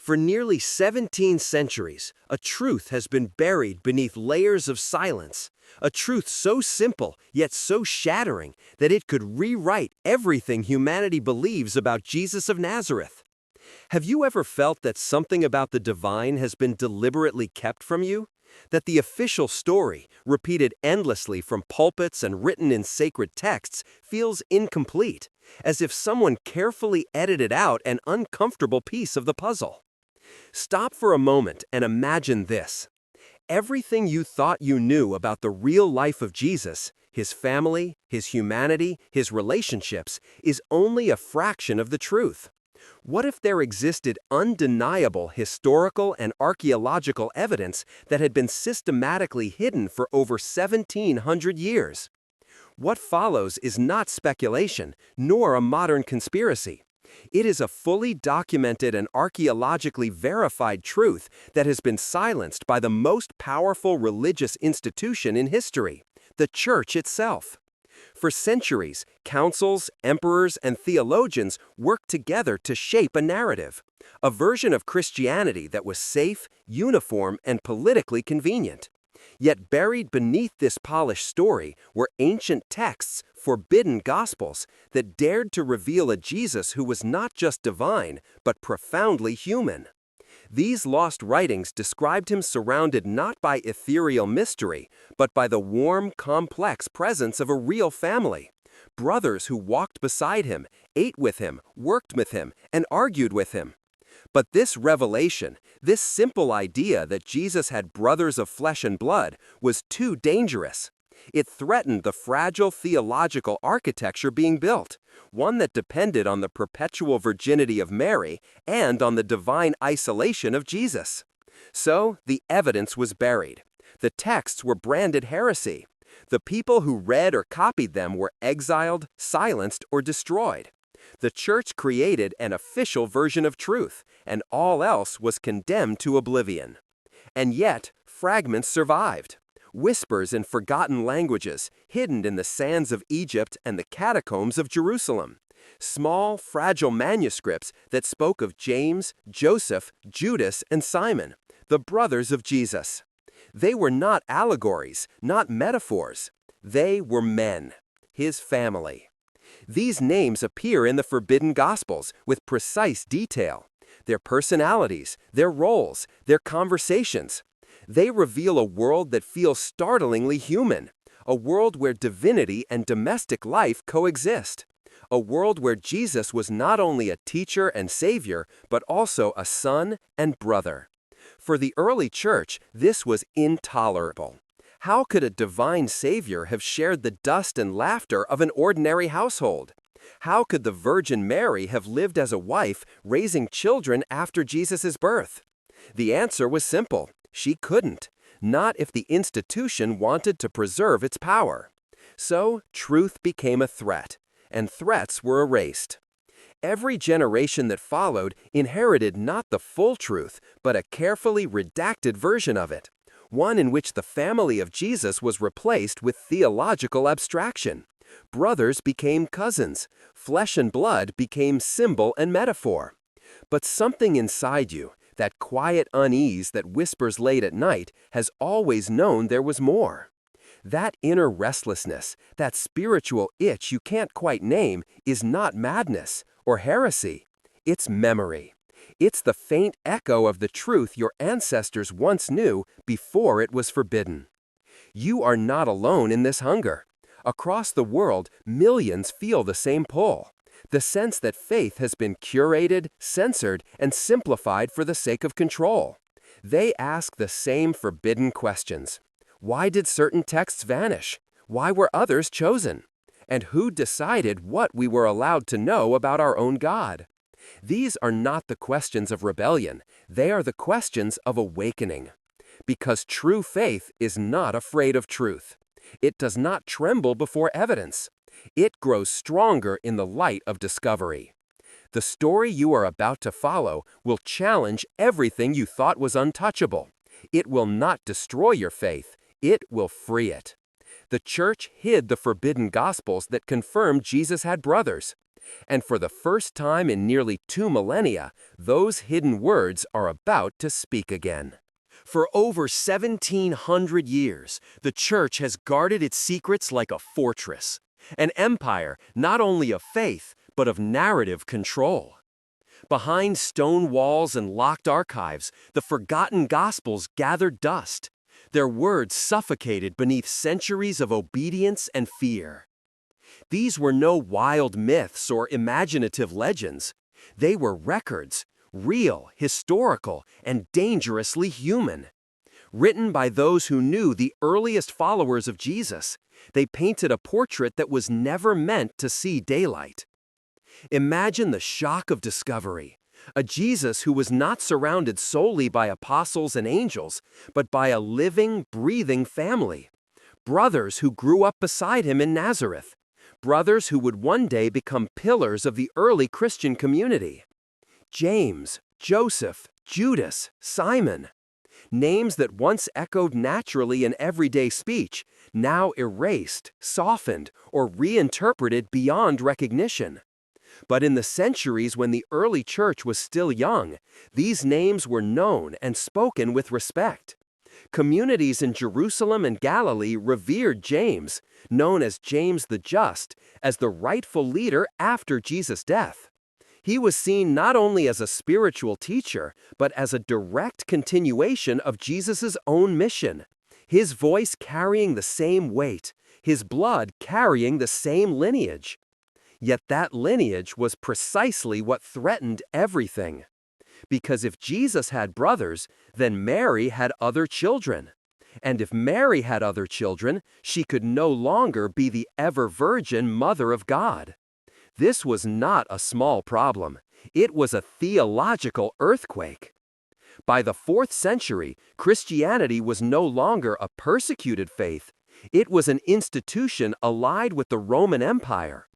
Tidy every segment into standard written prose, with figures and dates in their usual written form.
For nearly 17 centuries, a truth has been buried beneath layers of silence, a truth so simple yet so shattering that it could rewrite everything humanity believes about Jesus of Nazareth. Have you ever felt that something about the divine has been deliberately kept from you? That the official story, repeated endlessly from pulpits and written in sacred texts, feels incomplete, as if someone carefully edited out an uncomfortable piece of the puzzle? Stop for a moment and imagine this. Everything you thought you knew about the real life of Jesus, his family, his humanity, his relationships, is only a fraction of the truth. What if there existed undeniable historical and archaeological evidence that had been systematically hidden for over 1,700 years? What follows is not speculation, nor a modern conspiracy. It is a fully documented and archaeologically verified truth that has been silenced by the most powerful religious institution in history, the Church itself. For centuries, councils, emperors, and theologians worked together to shape a narrative, a version of Christianity that was safe, uniform, and politically convenient. Yet buried beneath this polished story were ancient texts, forbidden gospels, that dared to reveal a Jesus who was not just divine, but profoundly human. These lost writings described him surrounded not by ethereal mystery, but by the warm, complex presence of a real family. Brothers who walked beside him, ate with him, worked with him, and argued with him. But this revelation, this simple idea that Jesus had brothers of flesh and blood, was too dangerous. It threatened the fragile theological architecture being built, one that depended on the perpetual virginity of Mary and on the divine isolation of Jesus. So, the evidence was buried. The texts were branded heresy. The people who read or copied them were exiled, silenced, or destroyed. The Church created an official version of truth, and all else was condemned to oblivion. And yet, fragments survived. Whispers in forgotten languages, hidden in the sands of Egypt and the catacombs of Jerusalem. Small, fragile manuscripts that spoke of James, Joseph, Judas, and Simon, the brothers of Jesus. They were not allegories, not metaphors. They were men, his family. These names appear in the forbidden Gospels with precise detail. Their personalities, their roles, their conversations. They reveal a world that feels startlingly human, a world where divinity and domestic life coexist, a world where Jesus was not only a teacher and savior, but also a son and brother. For the early church, this was intolerable. How could a divine savior have shared the dust and laughter of an ordinary household? How could the Virgin Mary have lived as a wife, raising children after Jesus' birth? The answer was simple. She couldn't, not if the institution wanted to preserve its power. So, truth became a threat, and threats were erased. Every generation that followed inherited not the full truth, but a carefully redacted version of it, one in which the family of Jesus was replaced with theological abstraction. Brothers became cousins, flesh and blood became symbol and metaphor. But something inside you, that quiet unease that whispers late at night, has always known there was more. That inner restlessness, that spiritual itch you can't quite name, is not madness or heresy. It's memory. It's the faint echo of the truth your ancestors once knew before it was forbidden. You are not alone in this hunger. Across the world, millions feel the same pull. The sense that faith has been curated, censored, and simplified for the sake of control. They ask the same forbidden questions. Why did certain texts vanish? Why were others chosen? And who decided what we were allowed to know about our own God? These are not the questions of rebellion. They are the questions of awakening. Because true faith is not afraid of truth. It does not tremble before evidence. It grows stronger in the light of discovery. The story you are about to follow will challenge everything you thought was untouchable. It will not destroy your faith. It will free it. The Church hid the forbidden Gospels that confirmed Jesus had brothers. And for the first time in nearly 2 millennia, those hidden words are about to speak again. For over 1,700 years, the Church has guarded its secrets like a fortress, an empire not only of faith, but of narrative control. Behind stone walls and locked archives, the forgotten Gospels gathered dust, their words suffocated beneath centuries of obedience and fear. These were no wild myths or imaginative legends. They were records, real, historical, and dangerously human. Written by those who knew the earliest followers of Jesus, they painted a portrait that was never meant to see daylight. Imagine the shock of discovery. A Jesus who was not surrounded solely by apostles and angels, but by a living, breathing family. Brothers who grew up beside him in Nazareth. Brothers who would one day become pillars of the early Christian community. James, Joseph, Judas, Simon. Names that once echoed naturally in everyday speech, now erased, softened, or reinterpreted beyond recognition. But in the centuries when the early church was still young, these names were known and spoken with respect. Communities in Jerusalem and Galilee revered James, known as James the Just, as the rightful leader after Jesus' death. He was seen not only as a spiritual teacher, but as a direct continuation of Jesus' own mission, his voice carrying the same weight, his blood carrying the same lineage. Yet that lineage was precisely what threatened everything. Because if Jesus had brothers, then Mary had other children. And if Mary had other children, she could no longer be the ever-virgin Mother of God. This was not a small problem. It was a theological earthquake. By the 4th century, Christianity was no longer a persecuted faith. It was an institution allied with the Roman Empire.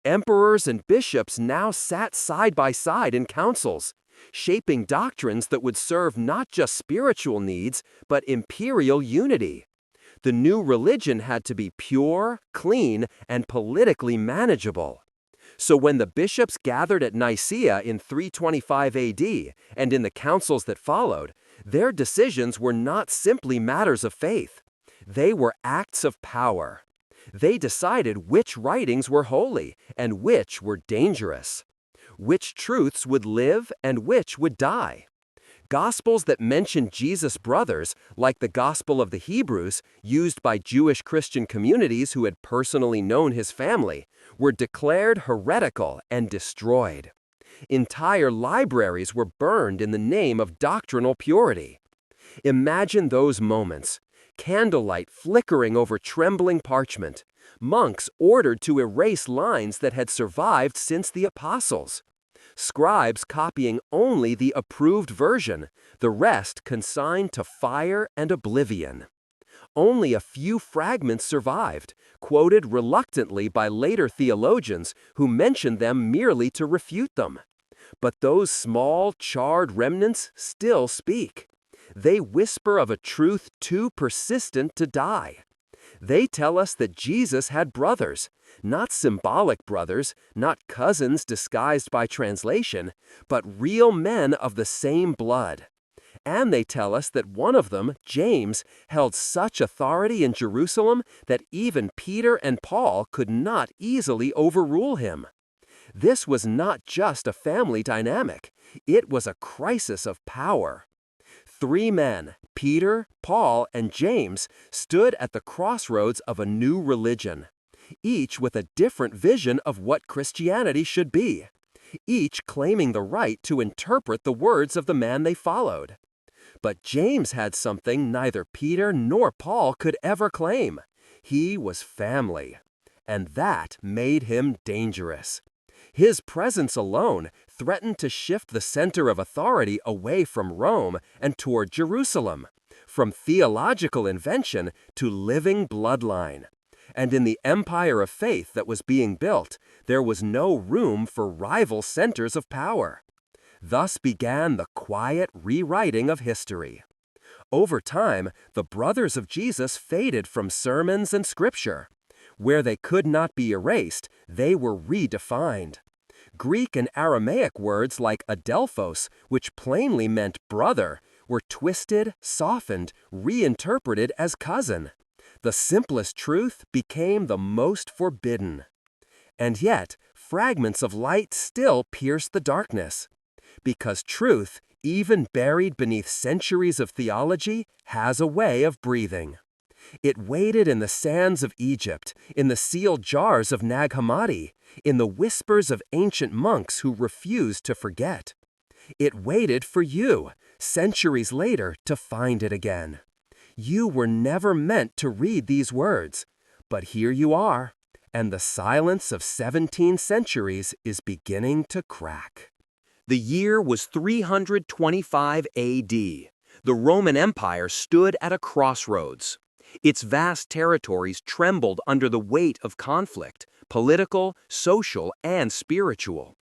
Emperors and bishops now sat side by side in councils, shaping doctrines that would serve not just spiritual needs, but imperial unity. The new religion had to be pure, clean, and politically manageable. So when the bishops gathered at Nicaea in 325 AD, and in the councils that followed, their decisions were not simply matters of faith. They were acts of power. They decided which writings were holy and which were dangerous, which truths would live and which would die. Gospels that mentioned Jesus' brothers, like the Gospel of the Hebrews, used by Jewish Christian communities who had personally known his family, were declared heretical and destroyed. Entire libraries were burned in the name of doctrinal purity. Imagine those moments. Candlelight flickering over trembling parchment. Monks ordered to erase lines that had survived since the apostles. Scribes copying only the approved version, the rest consigned to fire and oblivion. Only a few fragments survived, quoted reluctantly by later theologians who mentioned them merely to refute them. But those small, charred remnants still speak. They whisper of a truth too persistent to die. They tell us that Jesus had brothers, not symbolic brothers, not cousins disguised by translation, but real men of the same blood. And they tell us that one of them, James, held such authority in Jerusalem that even Peter and Paul could not easily overrule him. This was not just a family dynamic, it was a crisis of power. 3 men, Peter, Paul, and James, stood at the crossroads of a new religion, each with a different vision of what Christianity should be, each claiming the right to interpret the words of the man they followed. But James had something neither Peter nor Paul could ever claim. He was family, and that made him dangerous. His presence alone threatened to shift the center of authority away from Rome and toward Jerusalem, from theological invention to living bloodline. And in the empire of faith that was being built, there was no room for rival centers of power. Thus began the quiet rewriting of history. Over time, the brothers of Jesus faded from sermons and scripture. Where they could not be erased, they were redefined. Greek and Aramaic words like adelphos, which plainly meant brother, were twisted, softened, reinterpreted as cousin. The simplest truth became the most forbidden. And yet, fragments of light still pierce the darkness. Because truth, even buried beneath centuries of theology, has a way of breathing. It waited in the sands of Egypt, in the sealed jars of Nag Hammadi, in the whispers of ancient monks who refused to forget. It waited for you, centuries later, to find it again. You were never meant to read these words, but here you are, and the silence of 17 centuries is beginning to crack. The year was 325 A.D. The Roman Empire stood at a crossroads. Its vast territories trembled under the weight of conflict, political, social, and spiritual.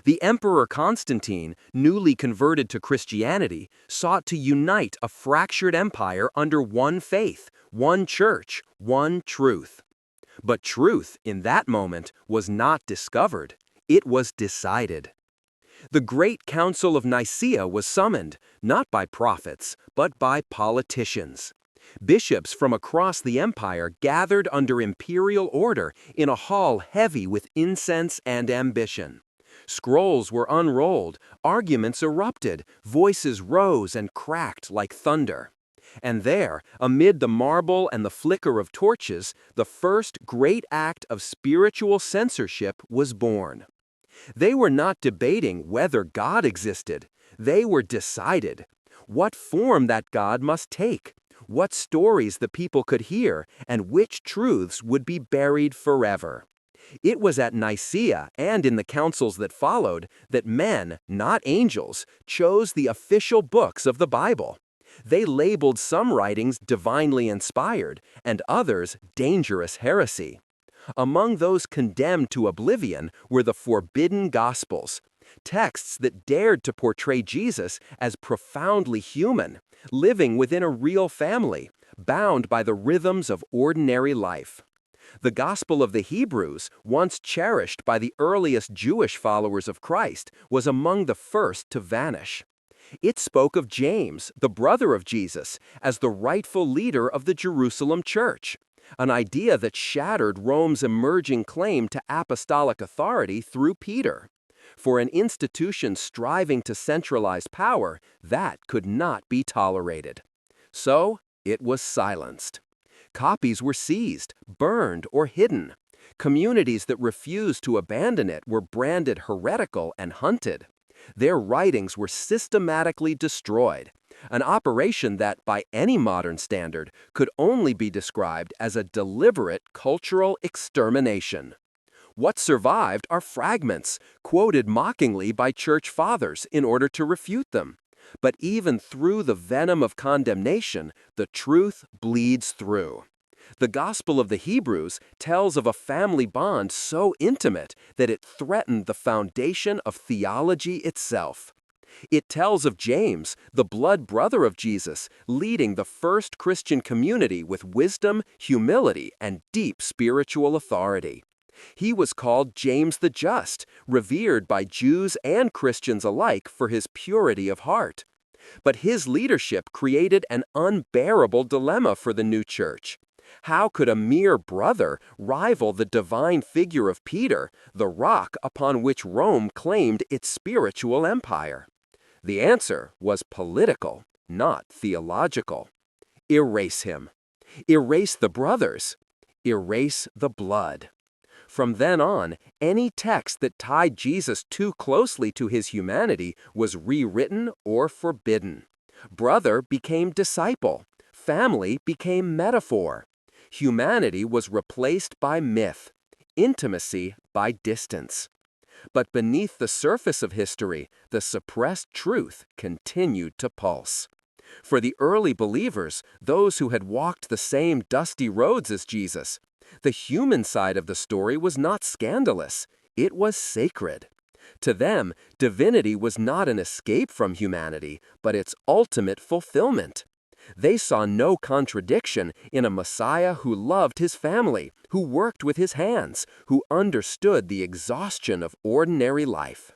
The Emperor Constantine, newly converted to Christianity, sought to unite a fractured empire under one faith, one church, one truth. But truth, in that moment, was not discovered. It was decided. The Great Council of Nicaea was summoned, not by prophets, but by politicians. Bishops from across the empire gathered under imperial order in a hall heavy with incense and ambition. Scrolls were unrolled, arguments erupted, voices rose and cracked like thunder. And there, amid the marble and the flicker of torches, the first great act of spiritual censorship was born. They were not debating whether God existed. They were decided. What form that God must take, what stories the people could hear, and which truths would be buried forever. It was at Nicaea and in the councils that followed that men, not angels, chose the official books of the Bible. They labeled some writings divinely inspired and others dangerous heresy. Among those condemned to oblivion were the forbidden Gospels, texts that dared to portray Jesus as profoundly human, living within a real family, bound by the rhythms of ordinary life. The Gospel of the Hebrews, once cherished by the earliest Jewish followers of Christ, was among the first to vanish. It spoke of James, the brother of Jesus, as the rightful leader of the Jerusalem church, an idea that shattered Rome's emerging claim to apostolic authority through Peter. For an institution striving to centralize power, that could not be tolerated. So, it was silenced. Copies were seized, burned, or hidden. Communities that refused to abandon it were branded heretical and hunted. Their writings were systematically destroyed, an operation that, by any modern standard, could only be described as a deliberate cultural extermination. What survived are fragments, quoted mockingly by church fathers in order to refute them. But even through the venom of condemnation, the truth bleeds through. The Gospel of the Hebrews tells of a family bond so intimate that it threatened the foundation of theology itself. It tells of James, the blood brother of Jesus, leading the first Christian community with wisdom, humility, and deep spiritual authority. He was called James the Just, revered by Jews and Christians alike for his purity of heart. But his leadership created an unbearable dilemma for the new church. How could a mere brother rival the divine figure of Peter, the rock upon which Rome claimed its spiritual empire? The answer was political, not theological. Erase him. Erase the brothers. Erase the blood. From then on, any text that tied Jesus too closely to his humanity was rewritten or forbidden. Brother became disciple. Family became metaphor. Humanity was replaced by myth. Intimacy by distance. But beneath the surface of history, the suppressed truth continued to pulse. For the early believers, those who had walked the same dusty roads as Jesus, the human side of the story was not scandalous, it was sacred. To them, divinity was not an escape from humanity, but its ultimate fulfillment. They saw no contradiction in a Messiah who loved his family, who worked with his hands, who understood the exhaustion of ordinary life.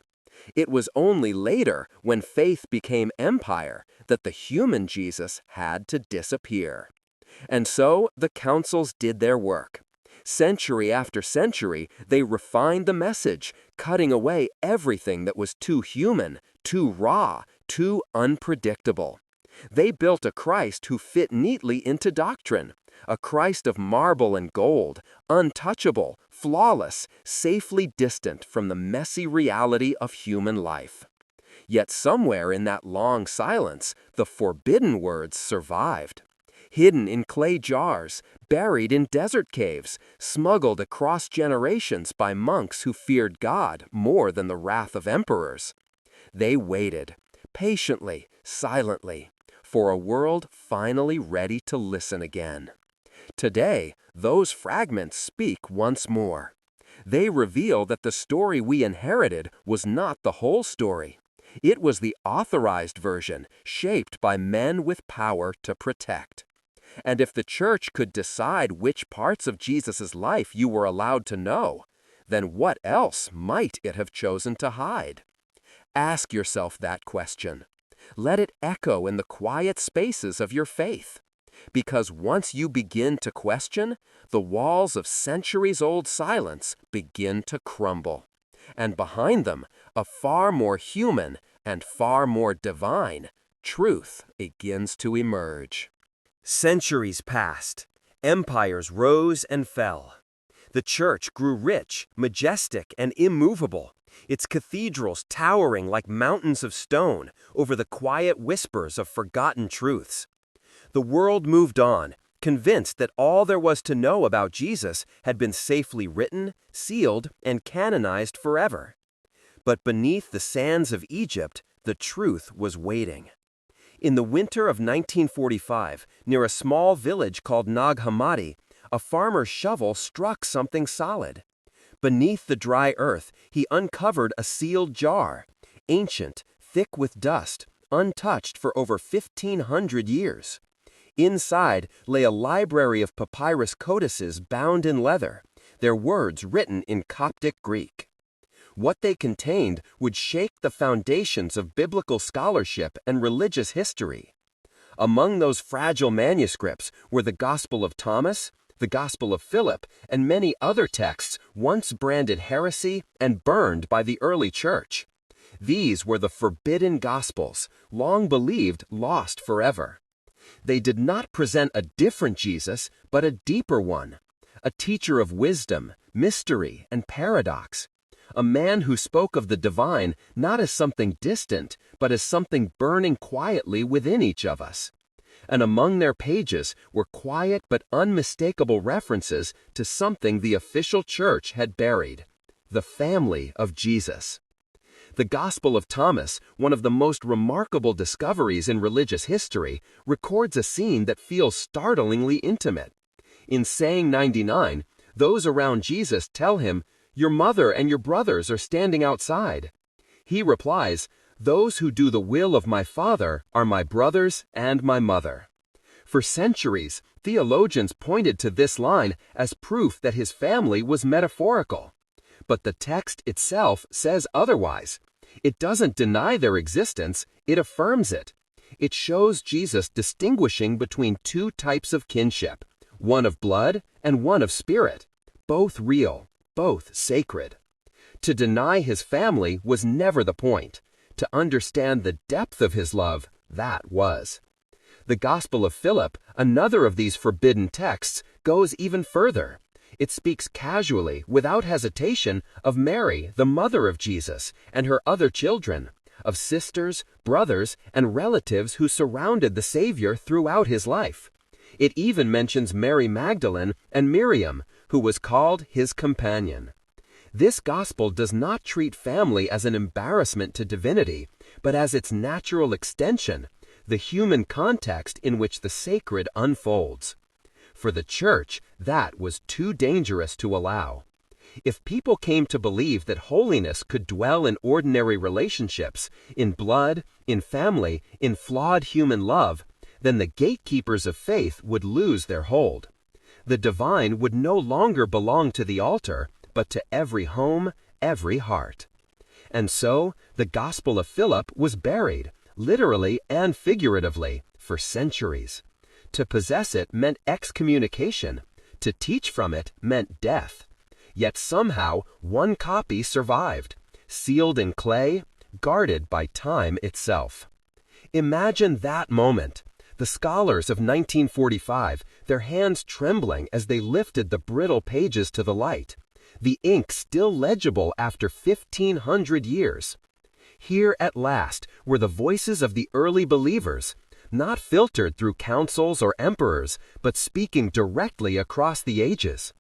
It was only later, when faith became empire, that the human Jesus had to disappear. And so the councils did their work. Century after century, they refined the message, cutting away everything that was too human, too raw, too unpredictable. They built a Christ who fit neatly into doctrine, a Christ of marble and gold, untouchable, flawless, safely distant from the messy reality of human life. Yet somewhere in that long silence, the forbidden words survived. Hidden in clay jars, buried in desert caves, smuggled across generations by monks who feared God more than the wrath of emperors. They waited, patiently, silently, for a world finally ready to listen again. Today, those fragments speak once more. They reveal that the story we inherited was not the whole story. It was the authorized version, shaped by men with power to protect. And if the church could decide which parts of Jesus' life you were allowed to know, then what else might it have chosen to hide? Ask yourself that question. Let it echo in the quiet spaces of your faith. Because once you begin to question, the walls of centuries-old silence begin to crumble. And behind them, a far more human and far more divine truth begins to emerge. Centuries passed. Empires rose and fell. The church grew rich, majestic, and immovable, its cathedrals towering like mountains of stone over the quiet whispers of forgotten truths. The world moved on, convinced that all there was to know about Jesus had been safely written, sealed, and canonized forever. But beneath the sands of Egypt, the truth was waiting. In the winter of 1945, near a small village called Nag Hammadi, a farmer's shovel struck something solid. Beneath the dry earth, he uncovered a sealed jar, ancient, thick with dust, untouched for over 1,500 years. Inside lay a library of papyrus codices bound in leather, their words written in Coptic Greek. What they contained would shake the foundations of biblical scholarship and religious history. Among those fragile manuscripts were the Gospel of Thomas, the Gospel of Philip, and many other texts once branded heresy and burned by the early church. These were the forbidden Gospels, long believed lost forever. They did not present a different Jesus, but a deeper one, a teacher of wisdom, mystery, and paradox. A man who spoke of the divine not as something distant, but as something burning quietly within each of us. And among their pages were quiet but unmistakable references to something the official church had buried: the family of Jesus. The Gospel of Thomas, one of the most remarkable discoveries in religious history, records a scene that feels startlingly intimate. In saying 99, those around Jesus tell him, "Your mother and your brothers are standing outside." He replies, "Those who do the will of my Father are my brothers and my mother." For centuries, theologians pointed to this line as proof that his family was metaphorical. But the text itself says otherwise. It doesn't deny their existence, it affirms it. It shows Jesus distinguishing between two types of kinship, one of blood and one of spirit, both real, both sacred. To deny his family was never the point. To understand the depth of his love, that was. The Gospel of Philip, another of these forbidden texts, goes even further. It speaks casually, without hesitation, of Mary, the mother of Jesus, and her other children, of sisters, brothers, and relatives who surrounded the Savior throughout his life. It even mentions Mary Magdalene and Miriam, who was called his companion. This gospel does not treat family as an embarrassment to divinity, but as its natural extension, the human context in which the sacred unfolds. For the church, that was too dangerous to allow. If people came to believe that holiness could dwell in ordinary relationships, in blood, in family, in flawed human love, then the gatekeepers of faith would lose their hold. The divine would no longer belong to the altar, but to every home, every heart. And so, the Gospel of Philip was buried, literally and figuratively, for centuries. To possess it meant excommunication. To teach from it meant death. Yet somehow, one copy survived, sealed in clay, guarded by time itself. Imagine that moment. The scholars of 1945, their hands trembling as they lifted the brittle pages to the light, the ink still legible after 1,500 years. Here at last were the voices of the early believers, not filtered through councils or emperors, but speaking directly across the ages.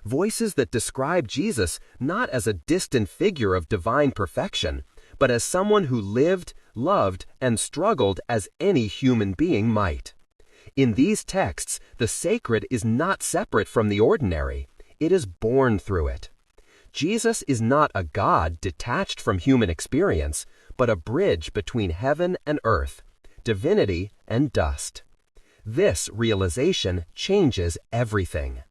Voices that describe Jesus not as a distant figure of divine perfection, but as someone who lived, loved, and struggled as any human being might. In these texts, the sacred is not separate from the ordinary. It is born through it. Jesus is not a God detached from human experience, but a bridge between heaven and earth, divinity and dust. This realization changes everything.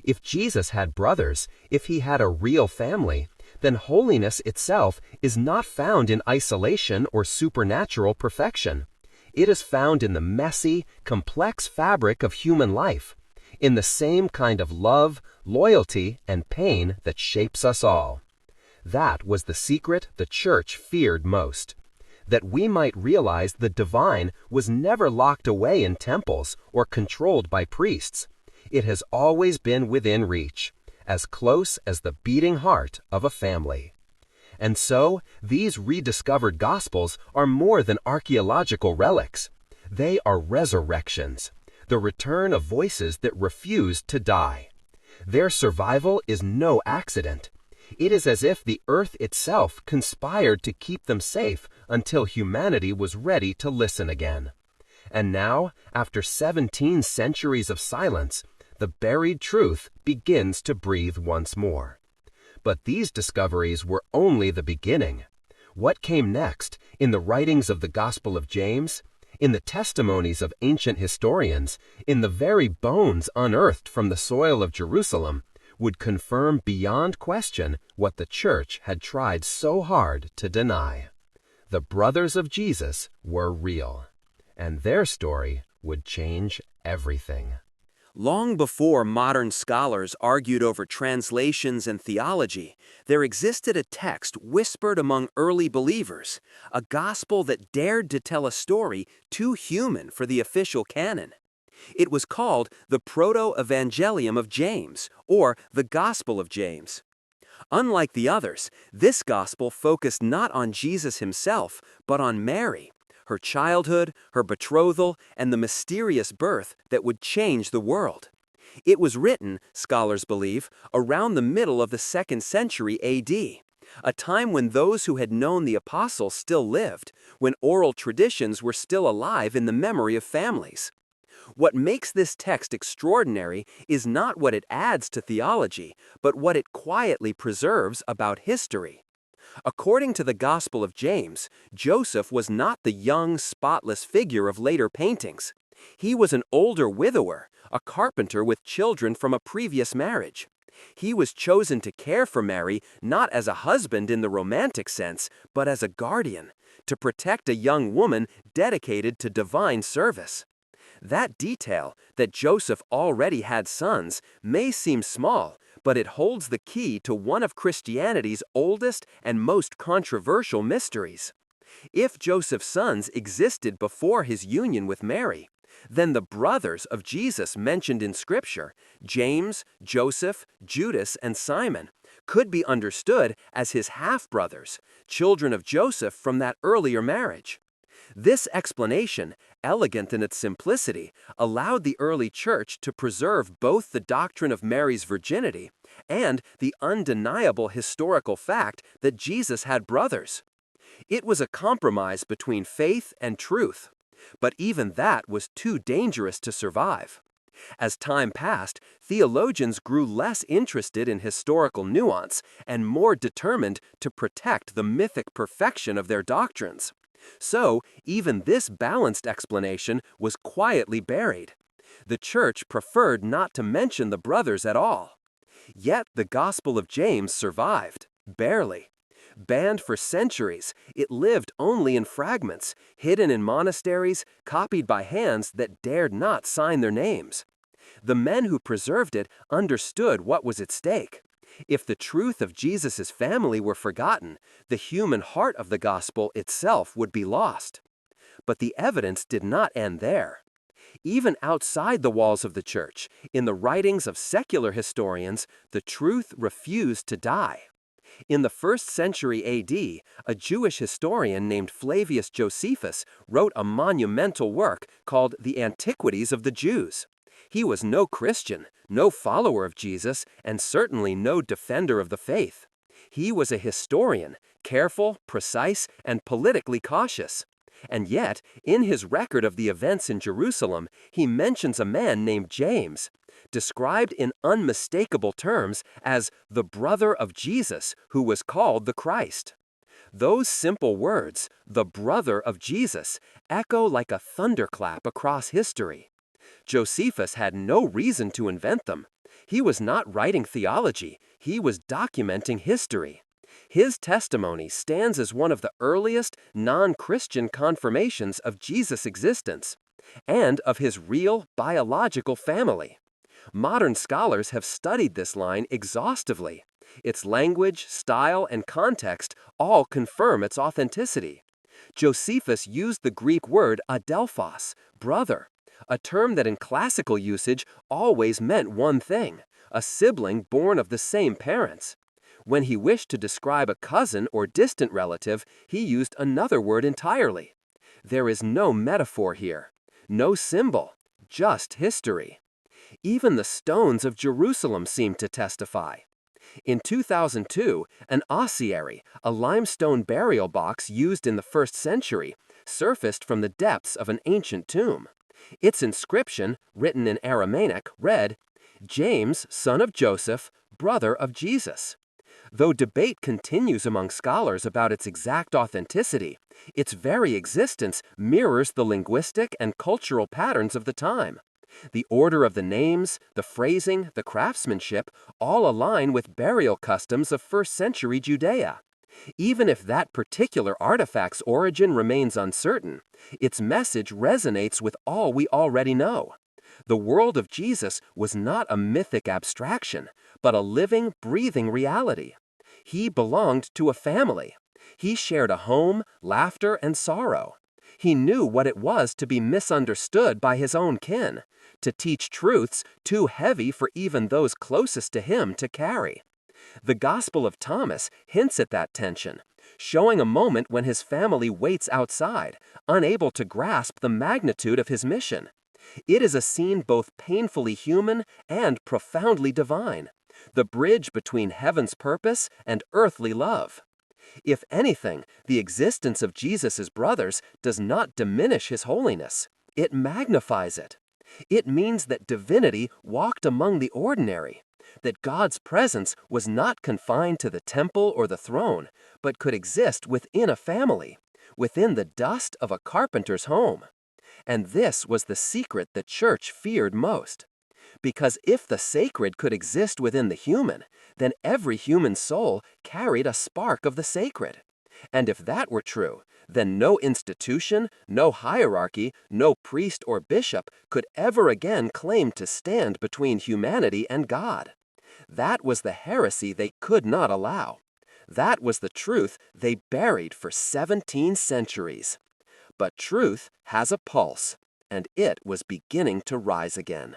If Jesus had brothers, if he had a real family, then holiness itself is not found in isolation or supernatural perfection. It is found in the messy, complex fabric of human life, in the same kind of love, loyalty, and pain that shapes us all. That was the secret the church feared most. That we might realize the divine was never locked away in temples or controlled by priests. It has always been within reach, as close as the beating heart of a family. And so, these rediscovered Gospels are more than archaeological relics. They are resurrections, the return of voices that refuse to die. Their survival is no accident. It is as if the earth itself conspired to keep them safe until humanity was ready to listen again. And now, after 17 centuries of silence, the buried truth begins to breathe once more. But these discoveries were only the beginning. What came next, in the writings of the Gospel of James, in the testimonies of ancient historians, in the very bones unearthed from the soil of Jerusalem, would confirm beyond question what the church had tried so hard to deny. The brothers of Jesus were real, and their story would change everything. Long before modern scholars argued over translations and theology, there existed a text whispered among early believers, a gospel that dared to tell a story too human for the official canon. It was called the Proto-Evangelium of James, or the Gospel of James. Unlike the others, this gospel focused not on Jesus himself, but on Mary, her childhood, her betrothal, and the mysterious birth that would change the world. It was written, scholars believe, around the middle of the 2nd century A.D., a time when those who had known the apostles still lived, when oral traditions were still alive in the memory of families. What makes this text extraordinary is not what it adds to theology, but what it quietly preserves about history. According to the Gospel of James, Joseph was not the young, spotless figure of later paintings. He was an older widower, a carpenter with children from a previous marriage. He was chosen to care for Mary not as a husband in the romantic sense, but as a guardian, to protect a young woman dedicated to divine service. That detail, that Joseph already had sons, may seem small, but it holds the key to one of Christianity's oldest and most controversial mysteries. If Joseph's sons existed before his union with Mary, then the brothers of Jesus mentioned in Scripture, James, Joseph, Judas, and Simon, could be understood as his half-brothers, children of Joseph from that earlier marriage. This explanation, elegant in its simplicity, allowed the early church to preserve both the doctrine of Mary's virginity and the undeniable historical fact that Jesus had brothers. It was a compromise between faith and truth, but even that was too dangerous to survive. As time passed, theologians grew less interested in historical nuance and more determined to protect the mythic perfection of their doctrines. So, even this balanced explanation was quietly buried. The church preferred not to mention the brothers at all. Yet the Gospel of James survived, barely. Banned for centuries, it lived only in fragments, hidden in monasteries, copied by hands that dared not sign their names. The men who preserved it understood what was at stake. If the truth of Jesus' family were forgotten, the human heart of the gospel itself would be lost. But the evidence did not end there. Even outside the walls of the church, in the writings of secular historians, the truth refused to die. In the 1st century AD, a Jewish historian named Flavius Josephus wrote a monumental work called The Antiquities of the Jews. He was no Christian, no follower of Jesus, and certainly no defender of the faith. He was a historian, careful, precise, and politically cautious. And yet, in his record of the events in Jerusalem, he mentions a man named James, described in unmistakable terms as the brother of Jesus, who was called the Christ. Those simple words, the brother of Jesus, echo like a thunderclap across history. Josephus had no reason to invent them. He was not writing theology, he was documenting history. His testimony stands as one of the earliest non-Christian confirmations of Jesus' existence and of his real biological family. Modern scholars have studied this line exhaustively. Its language, style, and context all confirm its authenticity. Josephus used the Greek word adelphos, brother, a term that in classical usage always meant one thing, a sibling born of the same parents. When he wished to describe a cousin or distant relative, he used another word entirely. There is no metaphor here, no symbol, just history. Even the stones of Jerusalem seem to testify. In 2002, an ossuary, a limestone burial box used in the 1st century, surfaced from the depths of an ancient tomb. Its inscription, written in Aramaic, read, "James, son of Joseph, brother of Jesus." Though debate continues among scholars about its exact authenticity, its very existence mirrors the linguistic and cultural patterns of the time. The order of the names, the phrasing, the craftsmanship all align with burial customs of 1st century Judea. Even if that particular artifact's origin remains uncertain, its message resonates with all we already know. The world of Jesus was not a mythic abstraction, but a living, breathing reality. He belonged to a family. He shared a home, laughter, and sorrow. He knew what it was to be misunderstood by his own kin, to teach truths too heavy for even those closest to him to carry. The Gospel of Thomas hints at that tension, showing a moment when his family waits outside, unable to grasp the magnitude of his mission. It is a scene both painfully human and profoundly divine, the bridge between heaven's purpose and earthly love. If anything, the existence of Jesus' brothers does not diminish his holiness. It magnifies it. It means that divinity walked among the ordinary, that God's presence was not confined to the temple or the throne, but could exist within a family, within the dust of a carpenter's home. And this was the secret the church feared most. Because if the sacred could exist within the human, then every human soul carried a spark of the sacred. And if that were true, then no institution, no hierarchy, no priest or bishop could ever again claim to stand between humanity and God. That was the heresy they could not allow. That was the truth they buried for 17 centuries. But truth has a pulse, and it was beginning to rise again.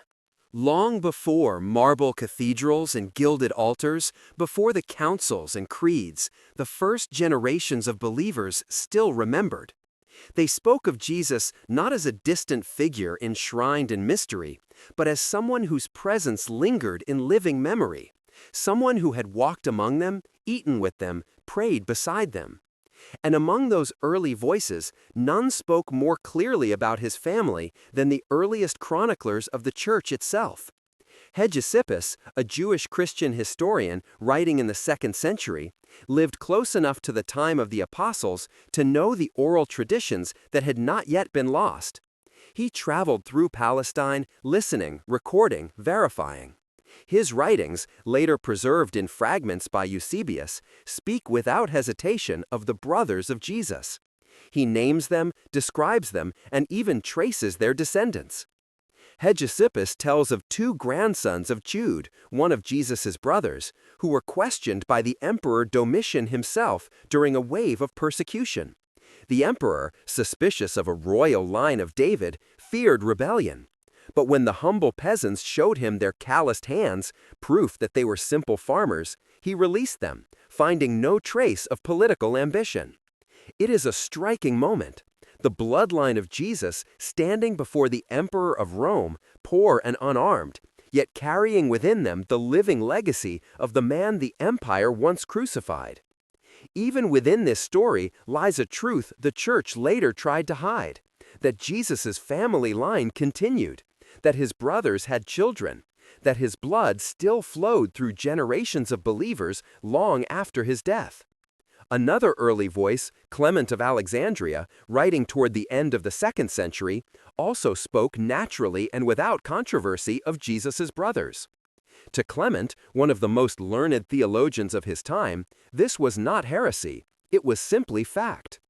Long before marble cathedrals and gilded altars, before the councils and creeds, the first generations of believers still remembered. They spoke of Jesus not as a distant figure enshrined in mystery, but as someone whose presence lingered in living memory, someone who had walked among them, eaten with them, prayed beside them. And among those early voices, none spoke more clearly about his family than the earliest chroniclers of the church itself. Hegesippus, a Jewish Christian historian writing in the 2nd century, lived close enough to the time of the apostles to know the oral traditions that had not yet been lost. He traveled through Palestine, listening, recording, verifying. His writings, later preserved in fragments by Eusebius, speak without hesitation of the brothers of Jesus. He names them, describes them, and even traces their descendants. Hegesippus tells of 2 grandsons of Jude, one of Jesus' brothers, who were questioned by the Emperor Domitian himself during a wave of persecution. The emperor, suspicious of a royal line of David, feared rebellion. But when the humble peasants showed him their calloused hands, proof that they were simple farmers, he released them, finding no trace of political ambition. It is a striking moment. The bloodline of Jesus standing before the emperor of Rome, poor and unarmed, yet carrying within them the living legacy of the man the empire once crucified. Even within this story lies a truth the church later tried to hide, that Jesus' family line continued, that his brothers had children, that his blood still flowed through generations of believers long after his death. Another early voice, Clement of Alexandria, writing toward the end of the 2nd century, also spoke naturally and without controversy of Jesus' brothers. To Clement, one of the most learned theologians of his time, this was not heresy, it was simply fact.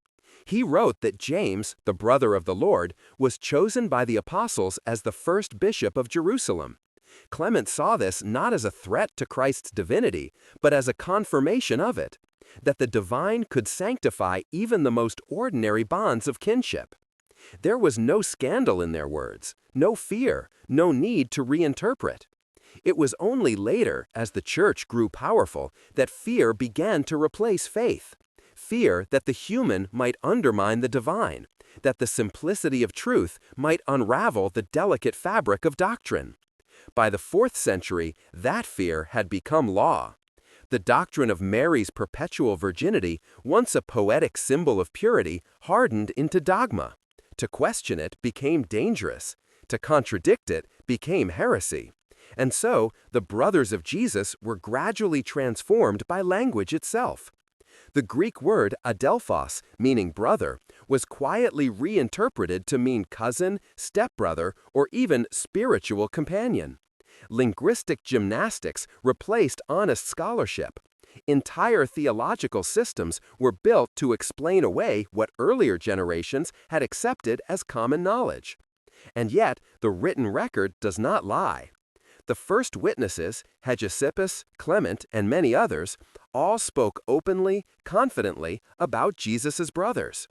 He wrote that James, the brother of the Lord, was chosen by the apostles as the first bishop of Jerusalem. Clement saw this not as a threat to Christ's divinity, but as a confirmation of it, that the divine could sanctify even the most ordinary bonds of kinship. There was no scandal in their words, no fear, no need to reinterpret. It was only later, as the church grew powerful, that fear began to replace faith. Fear that the human might undermine the divine, that the simplicity of truth might unravel the delicate fabric of doctrine. By the 4th century, that fear had become law. The doctrine of Mary's perpetual virginity, once a poetic symbol of purity, hardened into dogma. To question it became dangerous. To contradict it became heresy. And so, the brothers of Jesus were gradually transformed by language itself. The Greek word adelphos, meaning brother, was quietly reinterpreted to mean cousin, stepbrother, or even spiritual companion. Linguistic gymnastics replaced honest scholarship. Entire theological systems were built to explain away what earlier generations had accepted as common knowledge. And yet, the written record does not lie. The first witnesses, Hegesippus, Clement, and many others, all spoke openly, confidently about Jesus' brothers.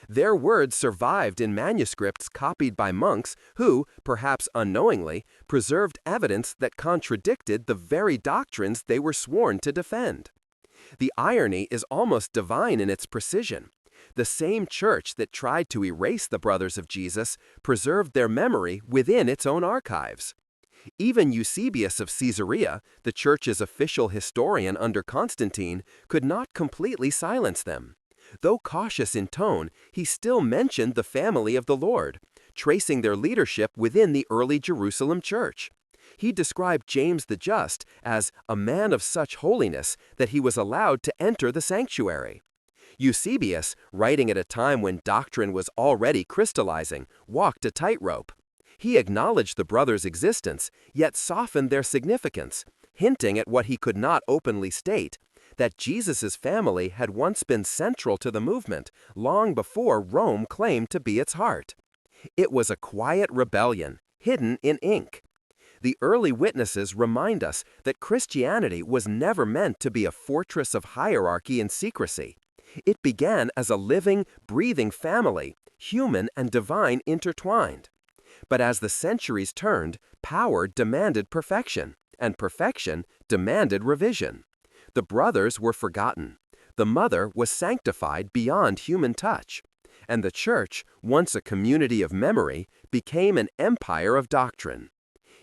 Their words survived in manuscripts copied by monks who, perhaps unknowingly, preserved evidence that contradicted the very doctrines they were sworn to defend. The irony is almost divine in its precision. The same church that tried to erase the brothers of Jesus preserved their memory within its own archives. Even Eusebius of Caesarea, the church's official historian under Constantine, could not completely silence them. Though cautious in tone, he still mentioned the family of the Lord, tracing their leadership within the early Jerusalem church. He described James the Just as a man of such holiness that he was allowed to enter the sanctuary. Eusebius, writing at a time when doctrine was already crystallizing, walked a tightrope. He acknowledged the brothers' existence, yet softened their significance, hinting at what he could not openly state, that Jesus' family had once been central to the movement long before Rome claimed to be its heart. It was a quiet rebellion, hidden in ink. The early witnesses remind us that Christianity was never meant to be a fortress of hierarchy and secrecy. It began as a living, breathing family, human and divine intertwined. But as the centuries turned, power demanded perfection, and perfection demanded revision. The brothers were forgotten. The mother was sanctified beyond human touch. And the church, once a community of memory, became an empire of doctrine.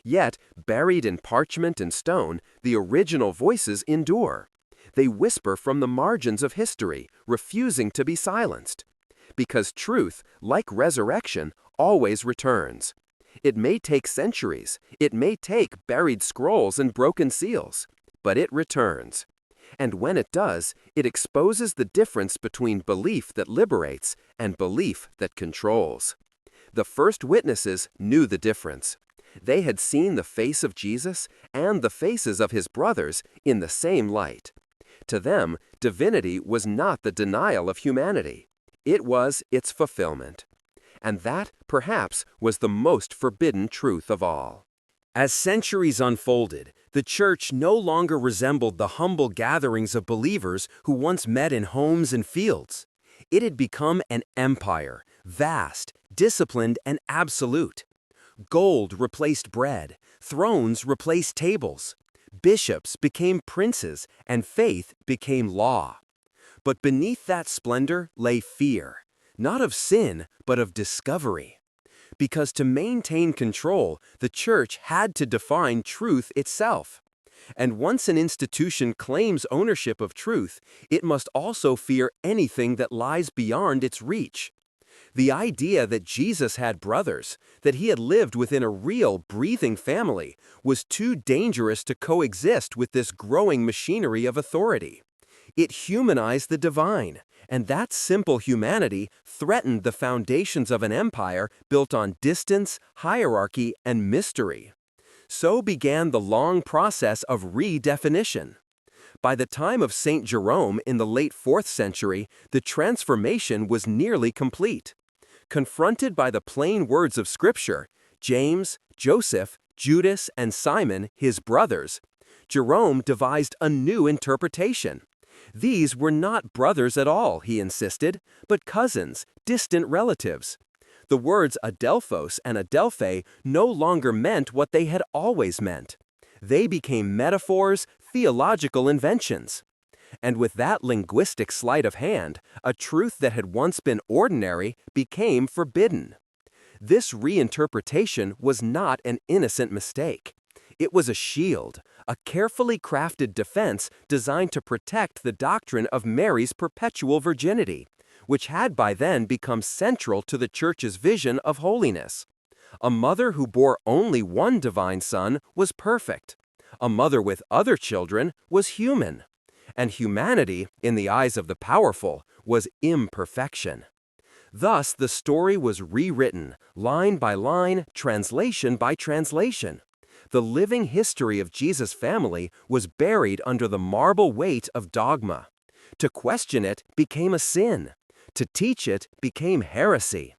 Yet, buried in parchment and stone, the original voices endure. They whisper from the margins of history, refusing to be silenced. Because truth, like resurrection, always returns. It may take centuries, it may take buried scrolls and broken seals, but it returns. And when it does, it exposes the difference between belief that liberates and belief that controls. The first witnesses knew the difference. They had seen the face of Jesus and the faces of his brothers in the same light. To them, divinity was not the denial of humanity. It was its fulfillment. And that, perhaps, was the most forbidden truth of all. As centuries unfolded, the church no longer resembled the humble gatherings of believers who once met in homes and fields. It had become an empire, vast, disciplined, and absolute. Gold replaced bread, thrones replaced tables. Bishops became princes, and faith became law. But beneath that splendor lay fear, not of sin, but of discovery. Because to maintain control, the church had to define truth itself. And once an institution claims ownership of truth, it must also fear anything that lies beyond its reach. The idea that Jesus had brothers, that he had lived within a real, breathing family, was too dangerous to coexist with this growing machinery of authority. It humanized the divine, and that simple humanity threatened the foundations of an empire built on distance, hierarchy, and mystery. So began the long process of redefinition. By the time of St. Jerome in the late 4th century, the transformation was nearly complete. Confronted by the plain words of Scripture, James, Joseph, Judas, and Simon, his brothers, Jerome devised a new interpretation. These were not brothers at all, he insisted, but cousins, distant relatives. The words adelphos and adelphe no longer meant what they had always meant. They became metaphors, theological inventions. And with that linguistic sleight of hand, a truth that had once been ordinary became forbidden. This reinterpretation was not an innocent mistake. It was a shield, a carefully crafted defense designed to protect the doctrine of Mary's perpetual virginity, which had by then become central to the Church's vision of holiness. A mother who bore only one divine son was perfect. A mother with other children was human. And humanity, in the eyes of the powerful, was imperfection. Thus, the story was rewritten, line by line, translation by translation. The living history of Jesus' family was buried under the marble weight of dogma. To question it became a sin. To teach it became heresy.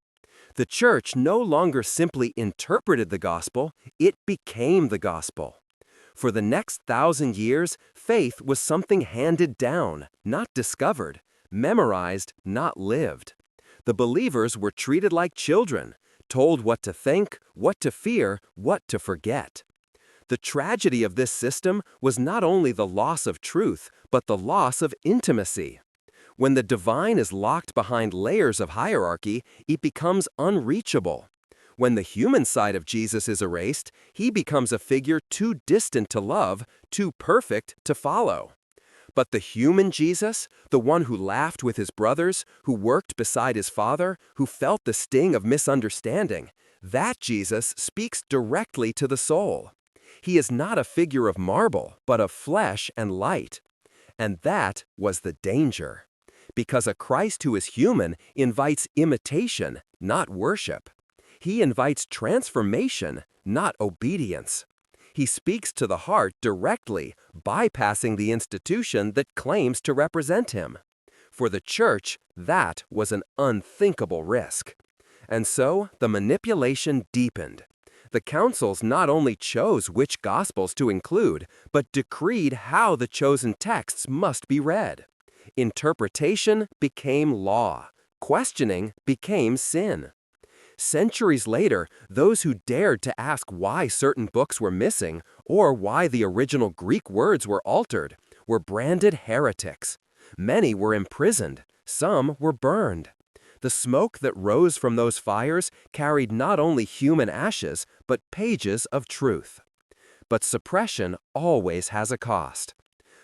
The Church no longer simply interpreted the gospel, it became the gospel. For the next 1,000 years, faith was something handed down, not discovered, memorized, not lived. The believers were treated like children, told what to think, what to fear, what to forget. The tragedy of this system was not only the loss of truth, but the loss of intimacy. When the divine is locked behind layers of hierarchy, it becomes unreachable. When the human side of Jesus is erased, he becomes a figure too distant to love, too perfect to follow. But the human Jesus, the one who laughed with his brothers, who worked beside his Father, who felt the sting of misunderstanding, that Jesus speaks directly to the soul. He is not a figure of marble, but of flesh and light. And that was the danger. Because a Christ who is human invites imitation, not worship. He invites transformation, not obedience. He speaks to the heart directly, bypassing the institution that claims to represent him. For the Church, that was an unthinkable risk. And so, the manipulation deepened. The councils not only chose which Gospels to include, but decreed how the chosen texts must be read. Interpretation became law. Questioning became sin. Centuries later, those who dared to ask why certain books were missing or why the original Greek words were altered were branded heretics. Many were imprisoned, some were burned. The smoke that rose from those fires carried not only human ashes, but pages of truth. But suppression always has a cost.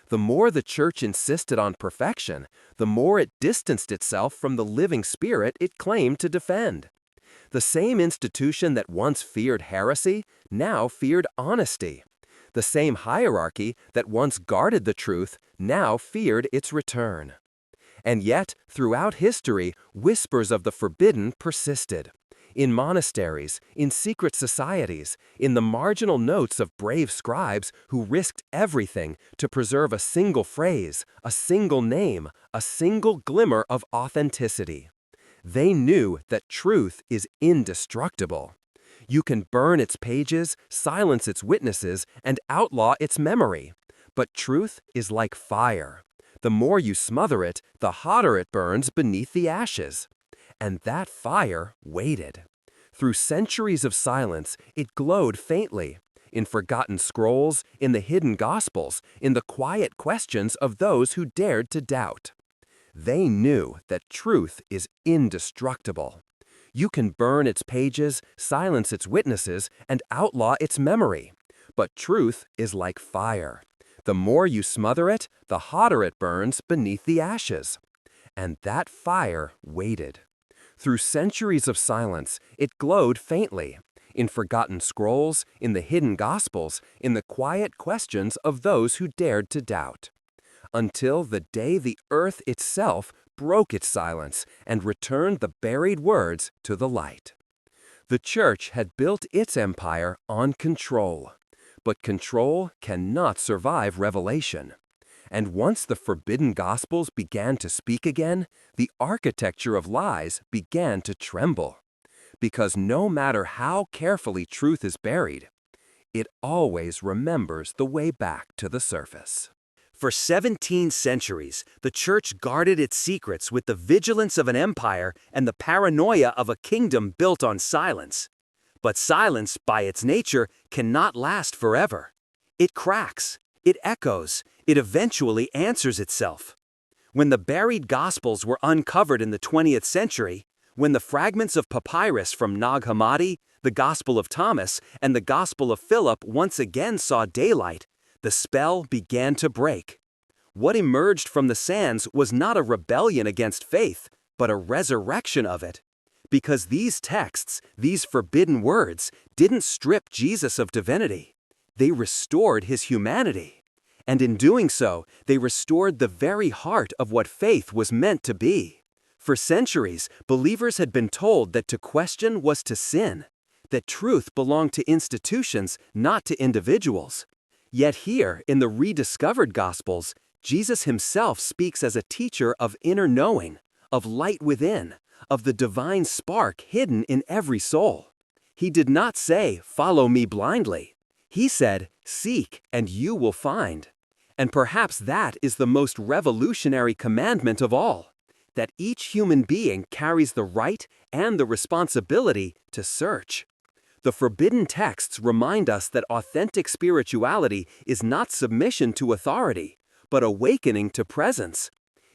The more the Church insisted on perfection, the more it distanced itself from the living spirit it claimed to defend. The same institution that once feared heresy now feared honesty. The same hierarchy that once guarded the truth now feared its return. And yet, throughout history, whispers of the forbidden persisted. In monasteries, in secret societies, in the marginal notes of brave scribes who risked everything to preserve a single phrase, a single name, a single glimmer of authenticity. They knew that truth is indestructible. You can burn its pages, silence its witnesses, and outlaw its memory. But truth is like fire. The more you smother it, the hotter it burns beneath the ashes. And that fire waited. Through centuries of silence, it glowed faintly. In forgotten scrolls, in the hidden gospels, in the quiet questions of those who dared to doubt. They knew that truth is indestructible. You can burn its pages, silence its witnesses, and outlaw its memory. But truth is like fire. The more you smother it, the hotter it burns beneath the ashes. And that fire waited. Through centuries of silence, it glowed faintly. In forgotten scrolls, in the hidden gospels, in the quiet questions of those who dared to doubt. Until the day the earth itself broke its silence and returned the buried words to the light. The church had built its empire on control. But control cannot survive revelation. And once the forbidden gospels began to speak again, the architecture of lies began to tremble. Because no matter how carefully truth is buried, it always remembers the way back to the surface. For 17 centuries, the Church guarded its secrets with the vigilance of an empire and the paranoia of a kingdom built on silence. But silence, by its nature, cannot last forever. It cracks, it echoes, it eventually answers itself. When the buried Gospels were uncovered in the 20th century, when the fragments of papyrus from Nag Hammadi, the Gospel of Thomas, and the Gospel of Philip once again saw daylight, the spell began to break. What emerged from the sands was not a rebellion against faith, but a resurrection of it. Because these texts, these forbidden words, didn't strip Jesus of divinity. They restored his humanity. And in doing so, they restored the very heart of what faith was meant to be. For centuries, believers had been told that to question was to sin, that truth belonged to institutions, not to individuals. Yet here, in the rediscovered Gospels, Jesus himself speaks as a teacher of inner knowing, of light within, of the divine spark hidden in every soul. He did not say, "Follow me blindly." He said, "Seek, and you will find." And perhaps that is the most revolutionary commandment of all, that each human being carries the right and the responsibility to search. The forbidden texts remind us that authentic spirituality is not submission to authority, but awakening to presence.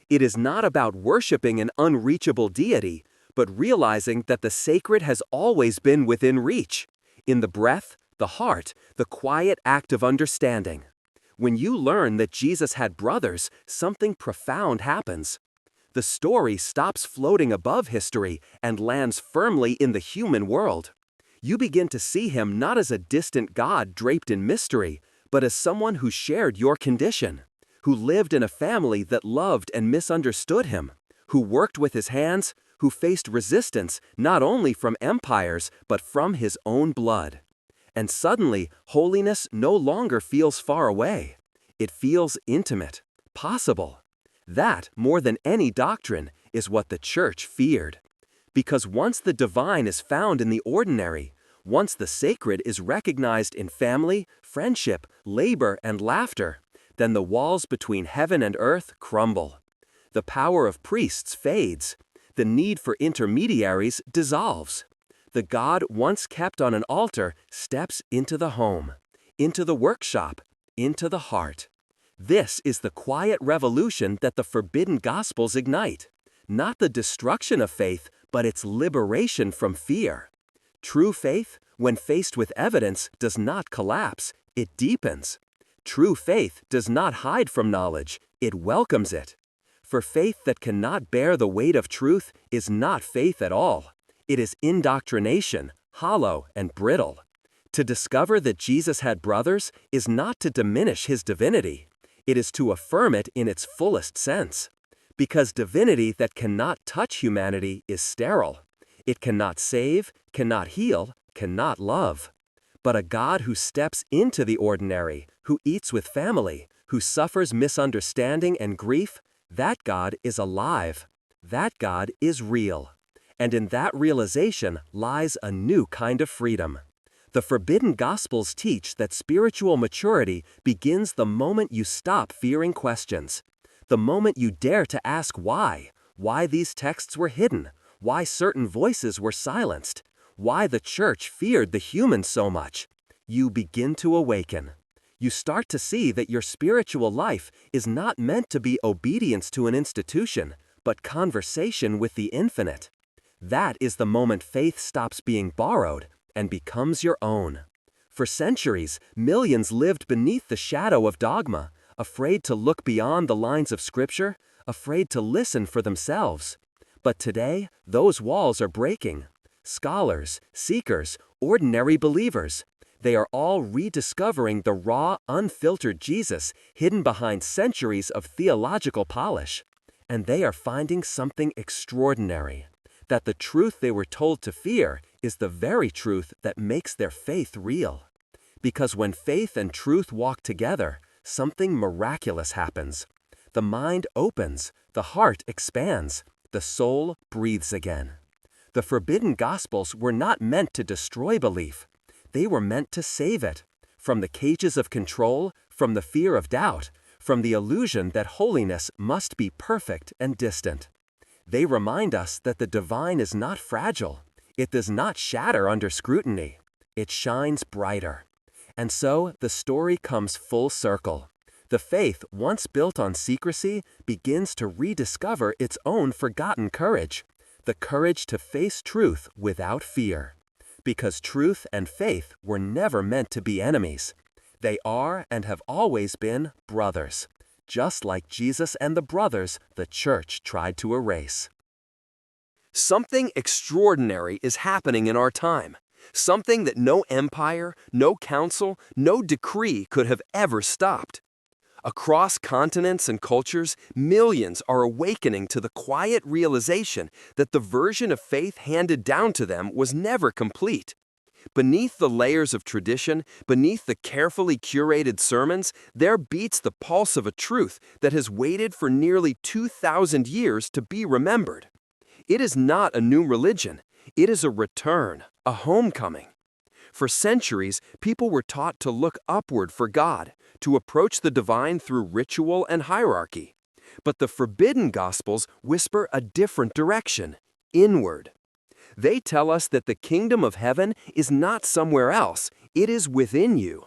It is not about worshiping an unreachable deity, but realizing that the sacred has always been within reach, in the breath, the heart, the quiet act of understanding. When you learn that Jesus had brothers, something profound happens. The story stops floating above history and lands firmly in the human world. You begin to see him not as a distant God draped in mystery, but as someone who shared your condition, who lived in a family that loved and misunderstood him, who worked with his hands, who faced resistance not only from empires but from his own blood. And suddenly, holiness no longer feels far away. It feels intimate, possible. That, more than any doctrine, is what the Church feared. Because once the divine is found in the ordinary, once the sacred is recognized in family, friendship, labor, and laughter, then the walls between heaven and earth crumble. The power of priests fades. The need for intermediaries dissolves. The God once kept on an altar steps into the home, into the workshop, into the heart. This is the quiet revolution that the forbidden Gospels ignite. Not the destruction of faith, but its liberation from fear. True faith, when faced with evidence, does not collapse, it deepens. True faith does not hide from knowledge, it welcomes it. For faith that cannot bear the weight of truth is not faith at all. It is indoctrination, hollow and brittle. To discover that Jesus had brothers is not to diminish his divinity. It is to affirm it in its fullest sense. Because divinity that cannot touch humanity is sterile. It cannot save, cannot heal, cannot love. But a God who steps into the ordinary, who eats with family, who suffers misunderstanding and grief, that God is alive. That God is real. And in that realization lies a new kind of freedom. The forbidden Gospels teach that spiritual maturity begins the moment you stop fearing questions. The moment you dare to ask why these texts were hidden, why certain voices were silenced, why the church feared the human so much. You begin to awaken. You start to see that your spiritual life is not meant to be obedience to an institution, but conversation with the infinite. That is the moment faith stops being borrowed and becomes your own. For centuries, millions lived beneath the shadow of dogma, afraid to look beyond the lines of Scripture, afraid to listen for themselves. But today, those walls are breaking. Scholars, seekers, ordinary believers, they are all rediscovering the raw, unfiltered Jesus hidden behind centuries of theological polish. And they are finding something extraordinary. That the truth they were told to fear is the very truth that makes their faith real. Because when faith and truth walk together, something miraculous happens. The mind opens, the heart expands, the soul breathes again. The forbidden Gospels were not meant to destroy belief. They were meant to save it. From the cages of control, from the fear of doubt, from the illusion that holiness must be perfect and distant. They remind us that the divine is not fragile. It does not shatter under scrutiny. It shines brighter. And so the story comes full circle. The faith, once built on secrecy, begins to rediscover its own forgotten courage. The courage to face truth without fear. Because truth and faith were never meant to be enemies. They are and have always been brothers. Just like Jesus and the brothers the church tried to erase. Something extraordinary is happening in our time. Something that no empire, no council, no decree could have ever stopped. Across continents and cultures, millions are awakening to the quiet realization that the version of faith handed down to them was never complete. Beneath the layers of tradition, beneath the carefully curated sermons, there beats the pulse of a truth that has waited for nearly 2,000 years to be remembered. It is not a new religion. It is a return, a homecoming. For centuries, people were taught to look upward for God, to approach the divine through ritual and hierarchy. But the forbidden Gospels whisper a different direction, inward. They tell us that the kingdom of heaven is not somewhere else, it is within you.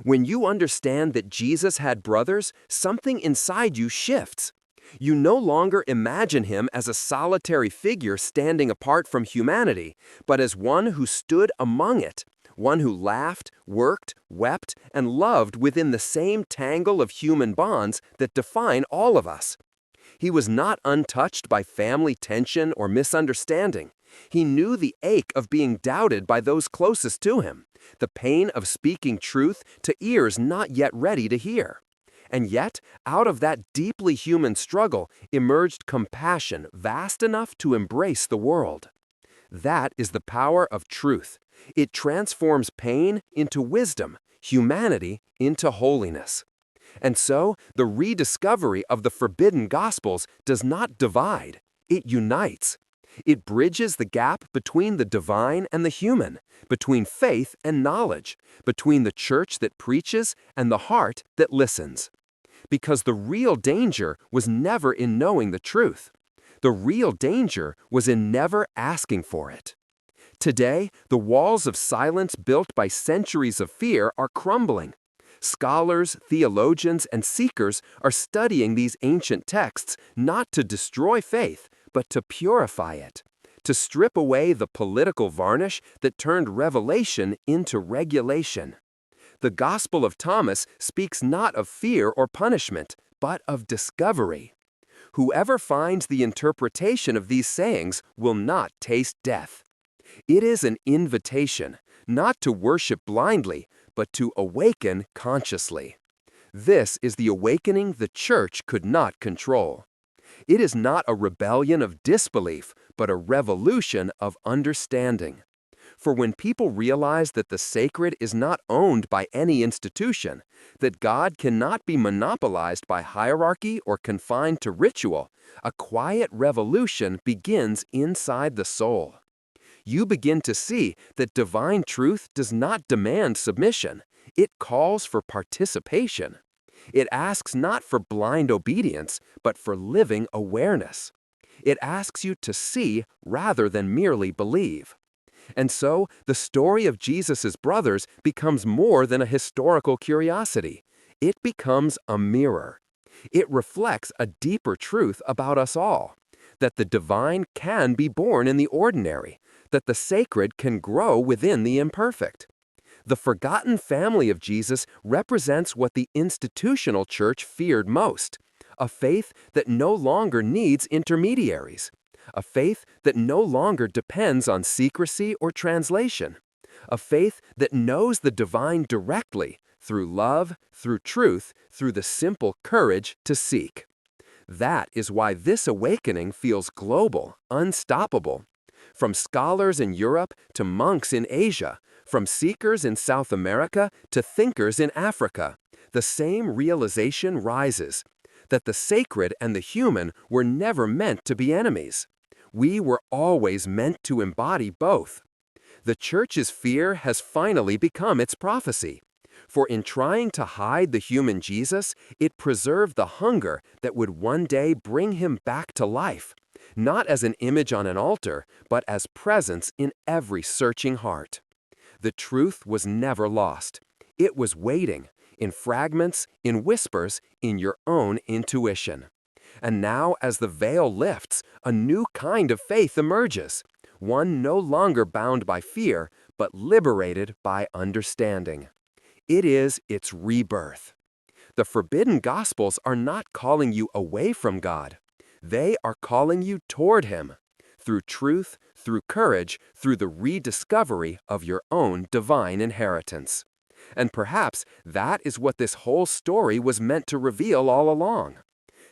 When you understand that Jesus had brothers, something inside you shifts. You no longer imagine him as a solitary figure standing apart from humanity, but as one who stood among it, one who laughed, worked, wept, and loved within the same tangle of human bonds that define all of us. He was not untouched by family tension or misunderstanding. He knew the ache of being doubted by those closest to him, the pain of speaking truth to ears not yet ready to hear. And yet, out of that deeply human struggle emerged compassion vast enough to embrace the world. That is the power of truth. It transforms pain into wisdom, humanity into holiness. And so, the rediscovery of the forbidden Gospels does not divide, it unites. It bridges the gap between the divine and the human, between faith and knowledge, between the church that preaches and the heart that listens. Because the real danger was never in knowing the truth. The real danger was in never asking for it. Today, the walls of silence built by centuries of fear are crumbling. Scholars, theologians, and seekers are studying these ancient texts not to destroy faith, but to purify it, to strip away the political varnish that turned revelation into regulation. The Gospel of Thomas speaks not of fear or punishment, but of discovery. Whoever finds the interpretation of these sayings will not taste death. It is an invitation, not to worship blindly, but to awaken consciously. This is the awakening the church could not control. It is not a rebellion of disbelief, but a revolution of understanding. For when people realize that the sacred is not owned by any institution, that God cannot be monopolized by hierarchy or confined to ritual, a quiet revolution begins inside the soul. You begin to see that divine truth does not demand submission. It calls for participation. It asks not for blind obedience, but for living awareness. It asks you to see rather than merely believe. And so, the story of Jesus' brothers becomes more than a historical curiosity. It becomes a mirror. It reflects a deeper truth about us all, that the divine can be born in the ordinary, that the sacred can grow within the imperfect. The forgotten family of Jesus represents what the institutional church feared most, a faith that no longer needs intermediaries, a faith that no longer depends on secrecy or translation, a faith that knows the divine directly, through love, through truth, through the simple courage to seek. That is why this awakening feels global, unstoppable. From scholars in Europe to monks in Asia, from seekers in South America to thinkers in Africa, the same realization rises, that the sacred and the human were never meant to be enemies. We were always meant to embody both. The church's fear has finally become its prophecy. For in trying to hide the human Jesus, it preserved the hunger that would one day bring him back to life, not as an image on an altar, but as presence in every searching heart. The truth was never lost. It was waiting, in fragments, in whispers, in your own intuition. And now, as the veil lifts, a new kind of faith emerges, one no longer bound by fear, but liberated by understanding. It is its rebirth. The forbidden Gospels are not calling you away from God. They are calling you toward Him, through truth, through courage, through the rediscovery of your own divine inheritance. And perhaps that is what this whole story was meant to reveal all along,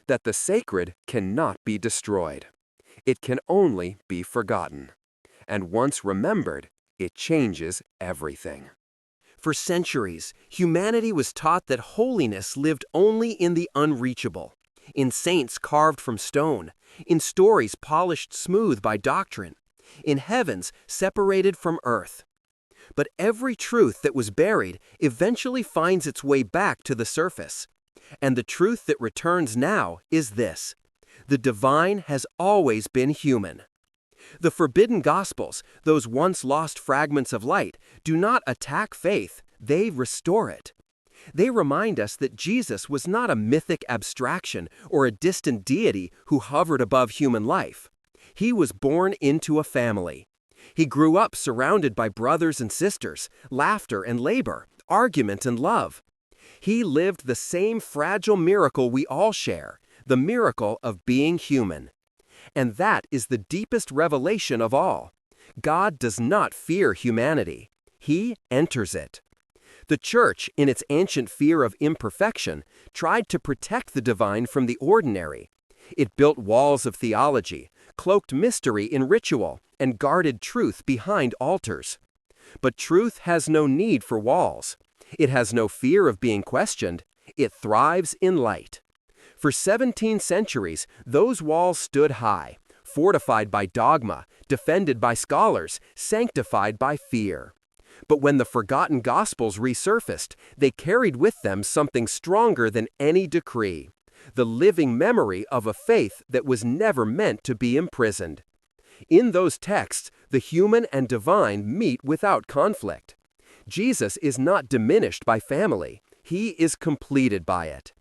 that the sacred cannot be destroyed. It can only be forgotten. And once remembered, it changes everything. For centuries, humanity was taught that holiness lived only in the unreachable, in saints carved from stone, in stories polished smooth by doctrine, in heavens separated from earth. But every truth that was buried eventually finds its way back to the surface. And the truth that returns now is this: the divine has always been human. The forbidden Gospels, those once lost fragments of light, do not attack faith, they restore it. They remind us that Jesus was not a mythic abstraction or a distant deity who hovered above human life. He was born into a family. He grew up surrounded by brothers and sisters, laughter and labor, argument and love. He lived the same fragile miracle we all share, the miracle of being human. And that is the deepest revelation of all. God does not fear humanity. He enters it. The church, in its ancient fear of imperfection, tried to protect the divine from the ordinary. It built walls of theology, cloaked mystery in ritual, and guarded truth behind altars. But truth has no need for walls. It has no fear of being questioned. It thrives in light. For 17 centuries, those walls stood high, fortified by dogma, defended by scholars, sanctified by fear. But when the forgotten Gospels resurfaced, they carried with them something stronger than any decree: the living memory of a faith that was never meant to be imprisoned. In those texts, the human and divine meet without conflict. Jesus is not diminished by family. He is completed by it.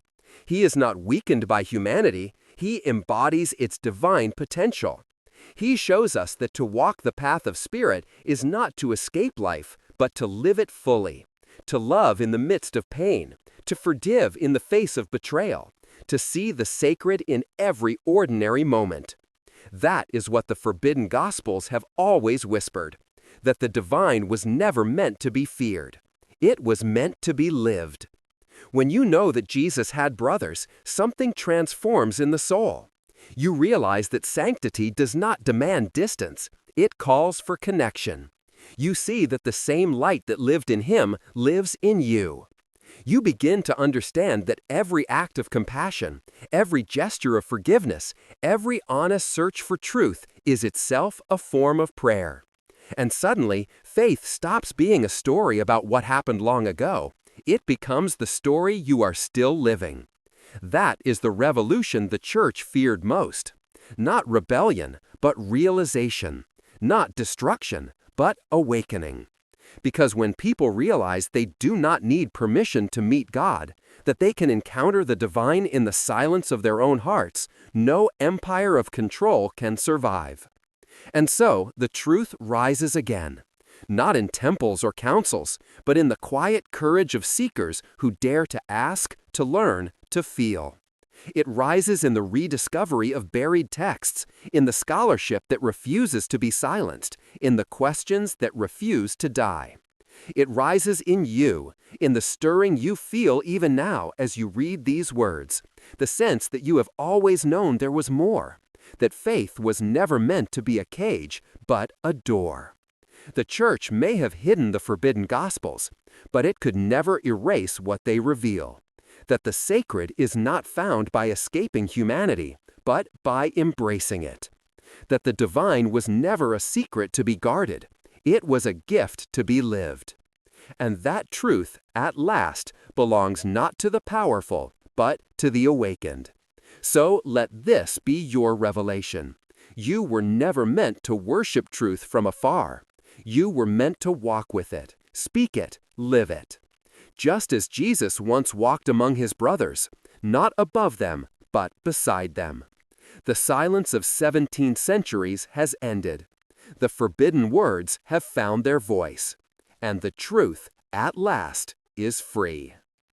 He is not weakened by humanity. He embodies its divine potential. He shows us that to walk the path of spirit is not to escape life, but to live it fully, to love in the midst of pain, to forgive in the face of betrayal, to see the sacred in every ordinary moment. That is what the forbidden Gospels have always whispered. that the divine was never meant to be feared. It was meant to be lived. When you know that Jesus had brothers, something transforms in the soul. You realize that sanctity does not demand distance, it calls for connection. You see that the same light that lived in him lives in you. You begin to understand that every act of compassion, every gesture of forgiveness, every honest search for truth is itself a form of prayer. And suddenly, faith stops being a story about what happened long ago. It becomes the story you are still living. That is the revolution the church feared most. Not rebellion, but realization. Not destruction, but awakening. Because when people realize they do not need permission to meet God, that they can encounter the divine in the silence of their own hearts, no empire of control can survive. And so, the truth rises again. Not in temples or councils, but in the quiet courage of seekers who dare to ask, to learn, to feel. It rises in the rediscovery of buried texts, in the scholarship that refuses to be silenced, in the questions that refuse to die. It rises in you, in the stirring you feel even now as you read these words, the sense that you have always known there was more, that faith was never meant to be a cage, but a door. The church may have hidden the forbidden gospels, but it could never erase what they reveal. That the sacred is not found by escaping humanity, but by embracing it. That the divine was never a secret to be guarded. It was a gift to be lived. And that truth, at last, belongs not to the powerful, but to the awakened. So let this be your revelation. You were never meant to worship truth from afar. You were meant to walk with it, speak it, live it. Just as Jesus once walked among his brothers, not above them, but beside them. The silence of 17 centuries has ended. The forbidden words have found their voice. And the truth, at last, is free.